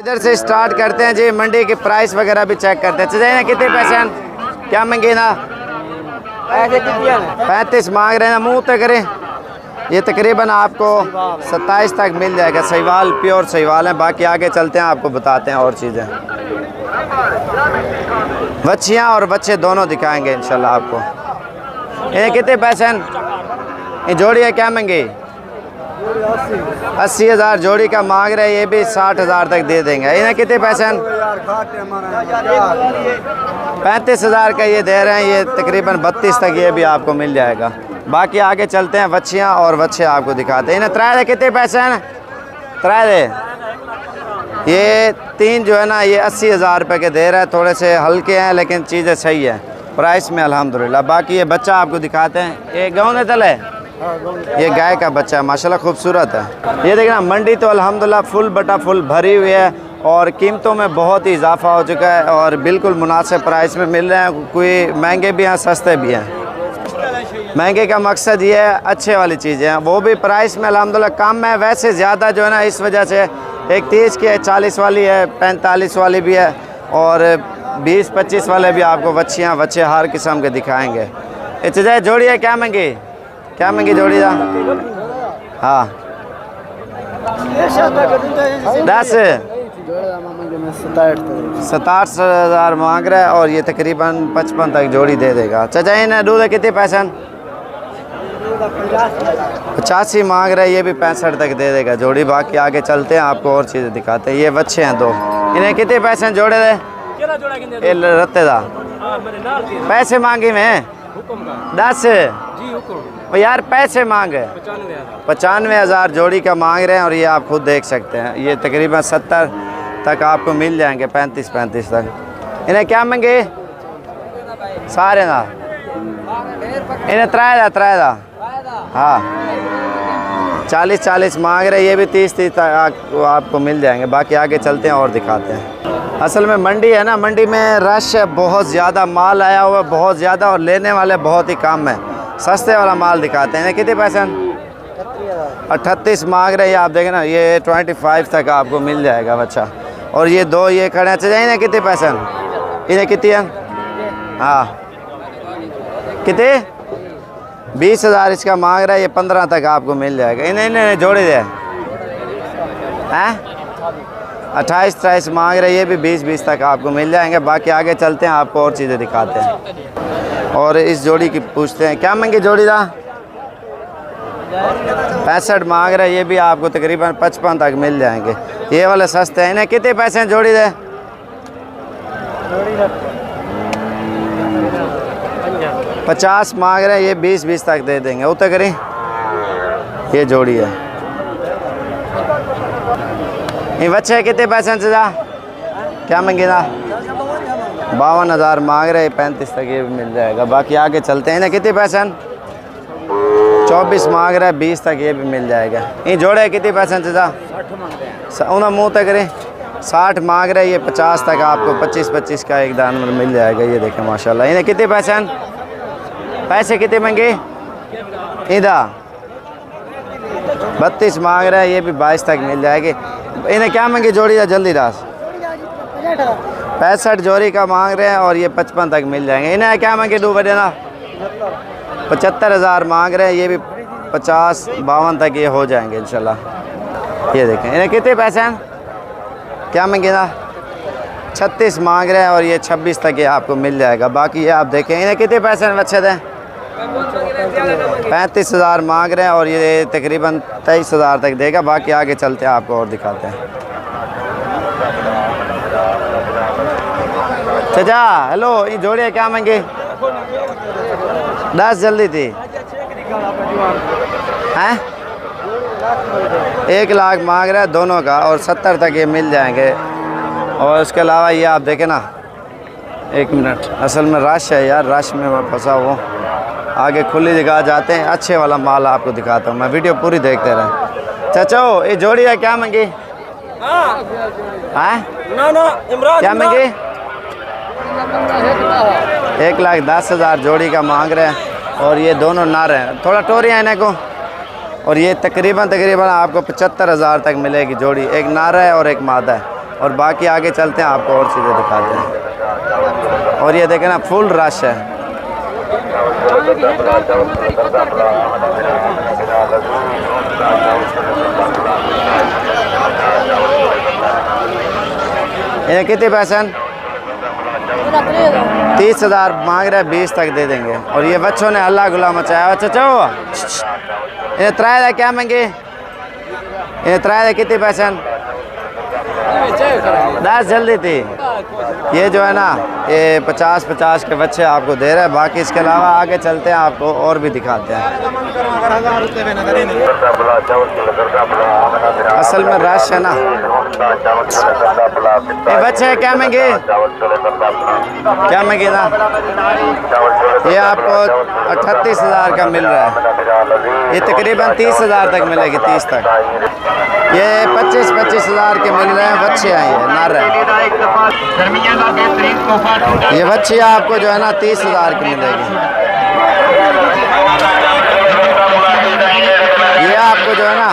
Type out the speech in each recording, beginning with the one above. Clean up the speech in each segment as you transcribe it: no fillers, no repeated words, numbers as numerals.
इधर से स्टार्ट करते हैं जी, मंडी के प्राइस वगैरह भी चेक करते हैं। चलिए ना, कितने पैसे हैं, क्या मंगे ना? 35 मांग रहे हैं ना, मुँह तक करें। ये तकरीबन आपको 27 तक मिल जाएगा। सहीवाल, प्योर सहीवाल है। बाकी आगे चलते हैं, आपको बताते हैं और चीज़ें। बच्चियाँ और बच्चे दोनों दिखाएंगे इंशाल्लाह आपको। ये कितने पैसे हैं? ये जोड़ी है, क्या मंगी? 80,000 जोड़ी का मांग रहे हैं। ये भी 60,000 तक दे देंगे। इन्हें कितने पैसे हैं? 35,000 का ये दे रहे हैं। ये तकरीबन 32 तक ये भी आपको मिल जाएगा। बाकी आगे चलते हैं, बच्चियाँ और बच्चे आपको दिखाते हैं। इन्हें त्राय कितने पैसे हैं? त्राय ये 3 जो है ना, ये 80,000 रुपये के दे रहे हैं। थोड़े से हल्के हैं लेकिन चीज़ें सही है प्राइस में अल्हम्दुलिल्लाह। बाकी ये बच्चा आपको दिखाते हैं। ये गाँव ने तल है, ये गाय का बच्चा है, माशाल्लाह खूबसूरत है। ये देखना, मंडी तो अल्हम्दुलिल्लाह फुल बटा फुल भरी हुई है और कीमतों में बहुत ही इजाफा हो चुका है और बिल्कुल मुनासिब प्राइस में मिल रहे हैं। कोई महंगे भी हैं, सस्ते भी हैं। महंगे का मकसद ये है, अच्छे वाली चीज़ें हैं, वो भी प्राइस में अल्हम्दुलिल्लाह कम है। वैसे ज़्यादा जो है ना, इस वजह से एक 30 की है, 40 वाली है, 45 वाली भी है और 20-25 वाले भी आपको बच्चियाँ बच्चे हर किस्म के दिखाएँगे। इतने जोड़ी है, क्या महंगी, क्या महंगी जोड़ी था? हाँ 10 67,000 मांग रहा है और ये तकरीबन 55 तक जोड़ी दे देगा। चाचा इन्हें दूध कितने पैसे? 85 मांग रहा है। ये भी 65 तक दे देगा जोड़ी। बाकी आगे चलते हैं, आपको और चीज़ें दिखाते हैं। ये बच्चे हैं 2। इन्हें कितने पैसे जोड़े दे? ये रत्ते दा पैसे मांगी मैं 10 यार, पैसे मांग 95,000 जोड़ी का मांग रहे हैं और ये आप खुद देख सकते हैं। ये तकरीबन 70 तक आपको मिल जाएंगे, 35 तक। इन्हें क्या मांगे सारे ना? इन्हें त्राय दा हाँ 40 मांग रहे हैं। ये भी 30 तक आपको मिल जाएंगे। बाकी आगे चलते हैं और दिखाते हैं। असल में मंडी है ना, मंडी में रश है बहुत ज़्यादा, माल आया हुआ है बहुत ज़्यादा और लेने वाले बहुत ही कम है। सस्ते वाला माल दिखाते हैं। कितने पैसे? 38 मांग रहे हैं। आप देखें ना, ये 25 तक आपको मिल जाएगा बच्चा। और ये 2 ये खड़े हैं। चाहिए इन्हें कितने पैसे? इन्हें कितने हैं? हाँ कितने? 20,000 इसका मांग रहा है। ये 15 तक आपको मिल जाएगा। इन्हें जोड़े दे हैं 28-23 मांग रहे हैं। ये भी 20 तक आपको मिल जाएंगे। बाकी आगे चलते हैं, आपको और चीज़ें दिखाते हैं और इस जोड़ी की पूछते हैं। क्या मांगे जोड़ी दा? 65 मांग रहे हैं। ये भी आपको तकरीबन 55 तक मिल जाएंगे। ये वाले सस्ते हैं। इन्हें कितने पैसे हैं जोड़ी दे? 50 मांग रहे हैं। ये 20 तक दे देंगे। उतर करें, ये जोड़ी है। ये बच्चे कितने पैसे हैं चाचा? क्या मांगे ना? 52,000 मांग रहे हैं। 35 तक ये भी मिल जाएगा। बाकी आगे चलते हैं। इन्हें कितने पैसे हैं? 24 मांग रहा है। 20 तक ये भी मिल जाएगा। ये जोड़े कितने पैसे हैं चाचा? उन्हें मुँह तक करें। 60 मांग रहे हैं। ये 50 तक आपको 25 का एक दान मिल जाएगा। ये देखें माशाल्लाह। इन्हें कितने पैसे हैं? पैसे कितने मांगे? इधर 32 मांग रहा है। ये भी 22 तक मिल जाएगी। इन्हें क्या मांगी जोड़ी है? जल्दी रास 65 जोड़ी का मांग रहे हैं और ये 55 तक मिल जाएंगे। इन्हें क्या मांगे? 2 बजे ना 75,000 मांग रहे हैं। ये भी 50-52 तक ये हो जाएंगे इंशाल्लाह। ये देखें। इन्हें कितने पैसे हैं? क्या मांगे ना? 36 मांग रहे हैं और ये 26 तक ये आपको मिल जाएगा। बाकी ये आप देखें। इन्हें कितने पैसे हैं बच्चे दें? 35,000 मांग रहे हैं और ये तकरीबन 23,000 तक देगा। बाकी आगे चलते हैं, आपको और दिखाते हैं। चाचा हेलो, ये जोड़ी क्या मांगे? 10 जल्दी थी हैं? 1 लाख मांग रहा है दोनों का और 70 तक ये मिल जाएंगे। और इसके अलावा ये आप देखें ना, 1 मिनट, असल में रश है यार, रश में मैं फंसा हुआ। आगे खुली जगह जाते हैं, अच्छे वाला माल आपको दिखाता हूँ मैं। वीडियो पूरी देखते रहें। चाचो ये जोड़ी है, क्या मांगी? क्या मांगी? 1,10,000 जोड़ी का मांग रहे हैं और ये दोनों नर हैं। थोड़ा टोरियाँ इन्हें को। और ये तकरीबन आपको 75,000 तक मिलेगी जोड़ी। एक नर है और एक मादा है और बाकी आगे चलते हैं, आपको और चीज़ें दिखाते हैं। और ये देखें ना, फुल रश है। ये कितने पैसे? 30,000 मांग रहे हैं, 20 तक दे देंगे। और ये बच्चों ने अल्लाह गुला मचाया। अच्छा चलो ये त्राय क्या मांगे? ये त्राय कितने पैसे? 10 जल्दी थी। ये जो है ना, ये 50-50 के बच्चे आपको दे रहे हैं। बाकी इसके अलावा आगे चलते हैं, आपको और भी दिखाते हैं। असल में रश है ना। ये बच्चे क्या महंगे? क्या महंगे ना? ये आपको 38,000 का मिल रहा है। ये तकरीबन 30,000 तक मिलेगी, 30 तक। ये 25,000 के मिल रहे हैं बच्चे हैं, ये नर है। ये बच्ची आपको जो है ना 30,000 की मिलेगी। ये आपको जो है ना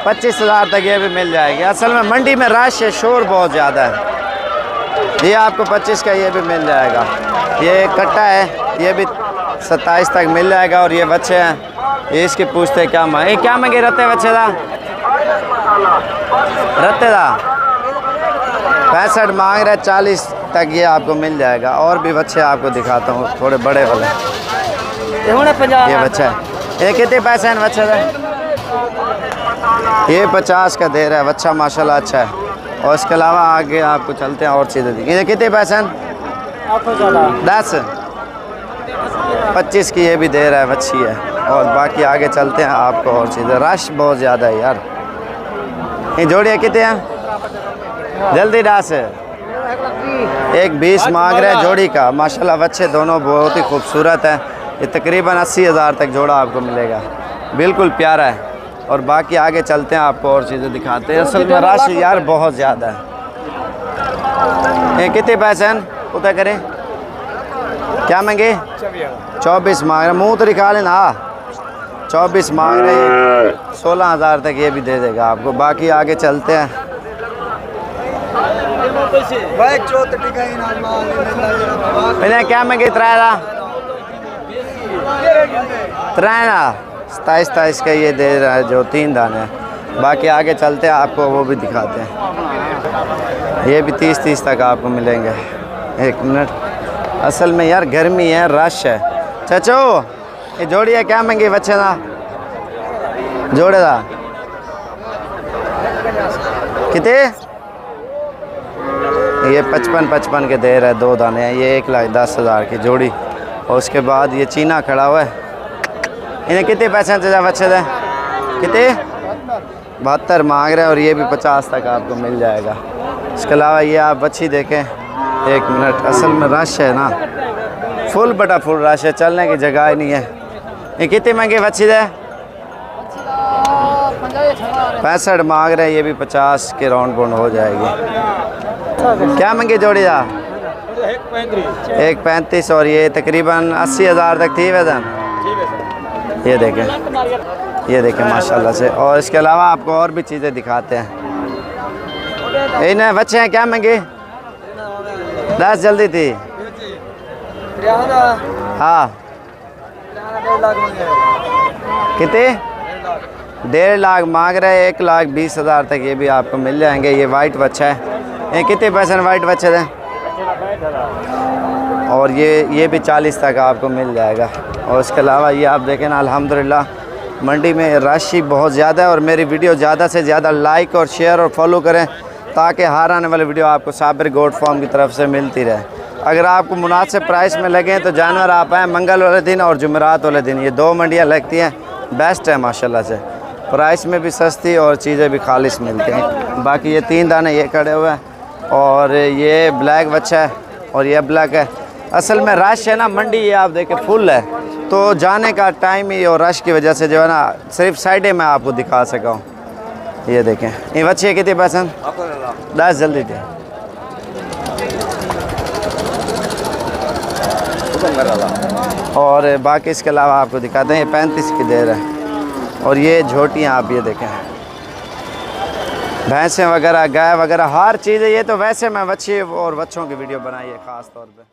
25,000 तक ये भी मिल जाएगी। असल में मंडी में रश है, शोर बहुत ज़्यादा है। ये आपको 25 का ये भी मिल जाएगा। ये कट्टा है, ये भी 27 तक मिल जाएगा। और ये बच्चे हैं, ये इसकी पूछते क्या मांगे? क्या मांगे रहते बच्चे दा? रहते दा 65 मांग रहे, 40 तक ये आपको मिल जाएगा। और भी बच्चे आपको दिखाता हूँ, थोड़े बड़े वाले। ये बच्चा है, ये कितने पैसे हैं बच्चे का? ये 50 का दे रहा है बच्चा, माशाल्लाह अच्छा है। और इसके अलावा आगे आपको चलते हैं और चीज़ें दी। ये कितने पैसे हैं? 10 25 की ये भी दे रहा है, बच्ची है। और बाकी आगे चलते हैं, आपको और चीज़ें। रश बहुत ज़्यादा है यार। ये जोड़ियाँ कितने हैं? जल्दी डास है। 1,20 मांग रहे हैं जोड़ी का। माशाल्लाह बच्चे दोनों बहुत ही खूबसूरत है। ये तकरीबन 80,000 तक जोड़ा आपको मिलेगा, बिल्कुल प्यारा है। और बाकी आगे चलते हैं, आपको और चीज़ें दिखाते हैं। असल में रश यार बहुत ज़्यादा है। ये कितने पैसे हैं? पता करें क्या मांगे? 24 मांग रहे। मुँह तो दिखा लेना। 24 मांग रहे, 16,000 तक ये भी दे देगा आपको। बाकी आगे चलते हैं। मैंने क्या मांगे? 27 का ये दे रहा है, जो 3 दाने हैं। बाकी आगे चलते हैं, आपको वो भी दिखाते हैं। ये भी 30 तक आपको मिलेंगे। 1 मिनट। असल में यार गर्मी है, रश है। चचो ये जोड़ी है, क्या मांगी बच्चे ना? जोड़े दा कितने? ये 55 के दे रहा है, 2 दाने हैं। ये 1,10,000 की जोड़ी। और उसके बाद ये चीना खड़ा हुआ है। इन्हें कितने पैसे चाहिए बच्चे दे? कितने? 72 मांग रहे हैं। और ये भी 50 तक आपको मिल जाएगा। इसके अलावा ये आप बच्ची देखें। 1 मिनट। असल में रश है ना, फुल बटा फुल रश है, चलने की जगह ही नहीं है। ये कितने महंगे बच्ची दे? 65 मांग रहे हैं। ये भी 50 के राउंड बाउंड हो जाएगी। क्या महंगी जोड़ी था? 1,35। और ये तकरीबन 80,000 तक थी वैसे। ये देखें माशाल्लाह से। और इसके अलावा आपको और भी चीज़ें दिखाते हैं। इन्हें बच्चे हैं, क्या महंगे? 10 जल्दी थी। हाँ कितने? 1.5 लाख मांग रहे हैं। 1,20,000 तक ये भी आपको मिल जाएंगे। ये वाइट बच्चा है। ये कितने पैसे वाइट बच्चे थे? और ये भी 40 तक आपको मिल जाएगा। और इसके अलावा ये आप देखें ना, अल्हम्दुलिल्लाह मंडी में रश ही बहुत ज़्यादा है। और मेरी वीडियो ज़्यादा से ज़्यादा लाइक और शेयर और फॉलो करें, ताकि हर आने वाली वीडियो आपको साबिर गोट फार्म की तरफ से मिलती रहे। अगर आपको मुनासिब प्राइस में लगे तो जानवर आप आएँ मंगल वाले दिन और जुमेरात वाले दिन। ये 2 मंडियाँ लगती हैं, बेस्ट है माशाल्लाह से। प्राइस में भी सस्ती और चीज़ें भी खालिश मिलती हैं। बाकी ये 3 दाने ये खड़े हुए हैं। और ये ब्लैक बच्चा है और ये ब्लैक है। असल में रश है ना मंडी, ये आप देखें फुल है। तो जाने का टाइम ही और रश की वजह से जो है ना, सिर्फ साइडे में आपको दिखा सका हूँ। ये देखें ये बच्चे कितने पसंद? 10 जल्दी थे। और बाकी इसके अलावा आपको दिखाते हैं। ये 35 की दे रहा है। और ये झोटियाँ आप ये देखें, भैंसें वगैरह, गाय वगैरह, हर चीज़ है। ये तो वैसे मैं बच्चे और बच्चों की वीडियो बनाई है ख़ास तौर पे।